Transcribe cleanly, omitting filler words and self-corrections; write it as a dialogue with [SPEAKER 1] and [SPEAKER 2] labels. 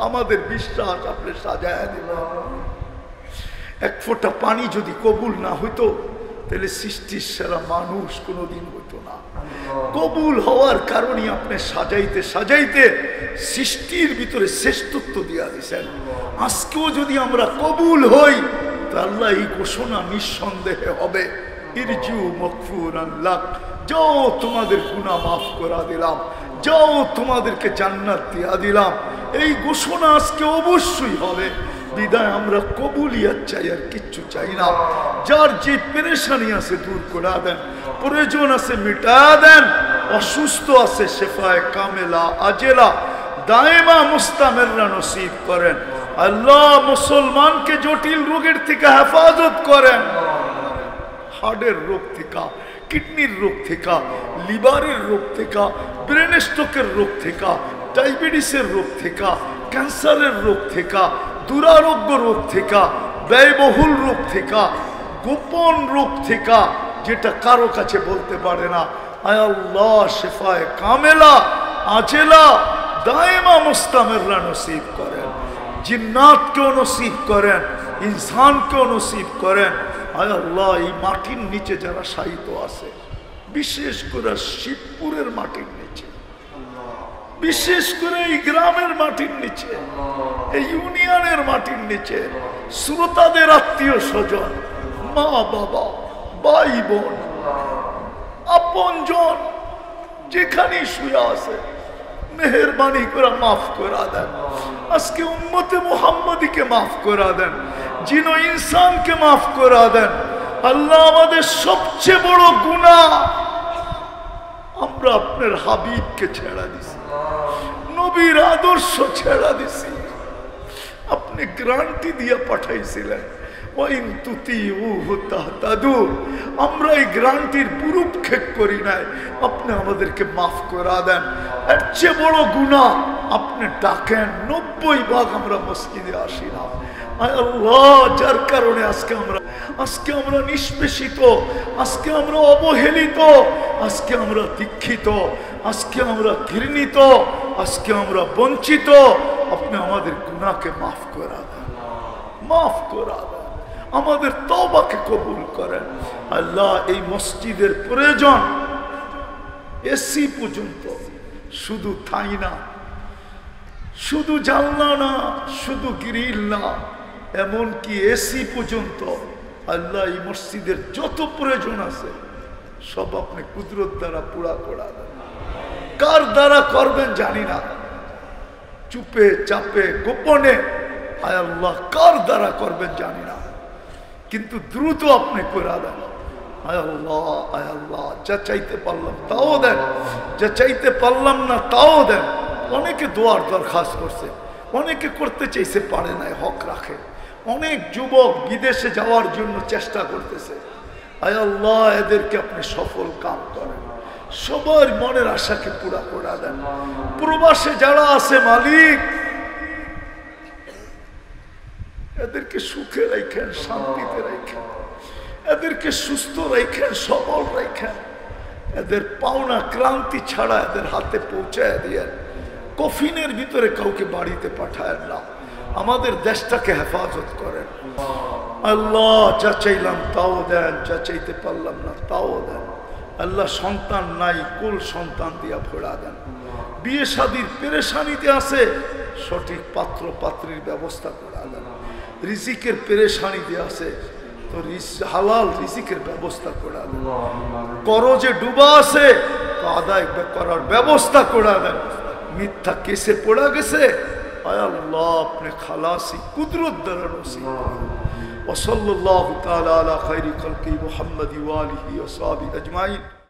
[SPEAKER 1] আমাদের বিশ্বাস আপনি সাজায় দিবেন। এক ফোঁটা পানি যদি কবুল না হইতো তাহলে সৃষ্টির সেরা মানুষ কোনোদিন হইতো না। কবুল হওয়ার কারণে আপনি সাজাইতে সাজাইতে সৃষ্টির ভিতরে শ্রেষ্ঠত্ব দিয়া দিয়েছেন। আজকেও যদি আমরা কবুল হই তো আল্লাহ এই ঘোষণা নিঃসন্দেহে হবে, ইরজিউ মাগফুরান লাক, যাও তোমাদের গুনাহ মাফ করে দিলাম, যাও তোমাদেরকে জান্নাত দিয়া দিলাম। এই ঘোষণা আজকে অবশ্যই হবে। বিদায় আমরা কবুলিয়াত চাই, আর কিচ্ছু চাই না। যার যে পেরেশানি আছে দূর করে দেন, প্রয়োজন আছে মিটা দেন, অসুস্থ আছে শেফায়ে কামেলা আজেলা দায়েমা মুস্তামেররা নসিব করেন। আল্লাহ মুসলমানকে জটিল রোগের থেকে হেফাজত করেন, হার্টের রোগ থেকে, কিডনির রোগ থেকে, লিভারের রোগ থেকে, ব্রেন স্ট্রোকের রোগ থেকে, ডায়াবেটিসের রোগ থেকে, ক্যান্সারের রোগ থেকে, দুরারোগ্য রোগ থেকে, ব্যয়বহুল রোগ থেকে, গোপন রোগ থেকে, যেটা কারো কাছে বলতে পারে না। আয় আল্লাহ শেফায়ে কামেলা আজেলা দায়েমা মুস্তামেররা নসিব করেন, জিন্নাতকেও নসিব করেন, ইনসানকেও নসিব করেন। আয় আল্লাহ এই মাটির নিচে যারা শায়িত আছে, বিশেষ করে শিবপুরের মাটির নিচে, বিশেষ করে এই গ্রামের মাটির নিচে, এই ইউনিয়নের মাটির নিচে, শ্রোতাদের আত্মীয় স্বজন, মা বাবা, ভাই বোন, আপনজন যেখানেই শুয়ে আছে, মেহেরবানি করে মাফ করে দেন। আজকে উম্মতে মুহাম্মদীকে মাফ করে দেন, জিনো ইনসানকে মাফ করে দেন। আল্লাহ আমাদের সবচেয়ে বড় গুনাহ, আমরা আপনার হাবিবকে ছেড়া দিছি, নবীর আদর্শ ছেড়া দিছি। আপনি গ্যারান্টি দিয়ে পাঠাইছিলেন, ওয়াইন তুতিউহু তাহতাদু। আমরা এই গ্যারান্টির পুরুক্ষেপ করি নাই, আপনি আমাদেরকে মাফ করে দেন। এর চেয়ে বড় গুনাহ আপনি ডাকেন, 90 ভাগ আমরা মসজিদে আসি না। আল্লাহ যার কারণে আজকে আমরা নিষ্পেষিত, আজকে আমরা অবহেলিত, আজকে আমরা দীক্ষিত, আজকে আমরা ঘৃণিত, আজকে আমরা বঞ্চিত। আপনি আমাদের গুনাহকে মাফ করে দেন, মাফ করে দেন, আমাদের তওবাকে কবুল করেন। আল্লাহ এই মসজিদের প্রয়োজন এসি পর্যন্ত, শুধু ঠাই না, শুধু জানলা না, শুধু গ্রিল না, এমনকি এসি পর্যন্ত। আল্লাহ এই মসজিদের যত প্রয়োজন আছে সব আপনি কুদরত দ্বারা পুরা করা দেন। কার দ্বারা করবেন জানি না, চুপে চাপে গোপনে, আয় আল্লাহ কার দ্বারা করবেন জানি না, কিন্তু দ্রুত আপনি করে দেন। আয় আল্লাহ, আয় আল্লাহ, যা চাইতে পারলাম তাও দেন, যা চাইতে পারলাম না তাও দেন। অনেকে দোয়ার দরখাস্ত করছে, অনেকে করতে চাইছে পারে নাই, হক রাখে। অনেক যুবক বিদেশে যাওয়ার জন্য চেষ্টা করতেছে। আয় আল্লাহ এদেরকে আপনি সফল কাম করেন, সবার মনের আশাকে পুরা করে দেন। প্রবাসে যারা আছে মালিক, এদেরকে সুখে রাখেন, শান্তিতে রাখেন, এদেরকে সুস্থ রাখেন, সবল রাখেন। এদের পাওনা ক্লান্তি ছাড়া এদের হাতে পৌঁছায় দিয়ে কফিনের ভিতরে কাউকে বাড়িতে পাঠায় না। আমাদের দেশটাকে হেফাজত করেন আল্লাহ। যা চাইলাম তাও দেন, যা চাইতে পারলাম না তাও দেন। আল্লাহ সন্তান নাই, কুল সন্তান দিয়া ভরা দেন। বিয়ে শাদীর পেরেশানিতে আছে, সঠিক পাত্র পাত্রীর ব্যবস্থা করা দেন। রিজিকের পেরেশানিতে আছে, তো হালাল রিজিকের ব্যবস্থা করা দেন। করজে ডুবা আছে, তো আদায় করার ব্যবস্থা করা দেন। মিথ্যা কেসে পড়া গেছে, আয় আল্লাহ আপনি খালাসি কুদরত দ্বারা নসিব করেন। ওয়া সাল্লাল্লাহু তাআলা আলা খায়রি খালকি মুহাম্মাদি ওয়া আলিহি ওয়া সাহবিহি আজমাইন।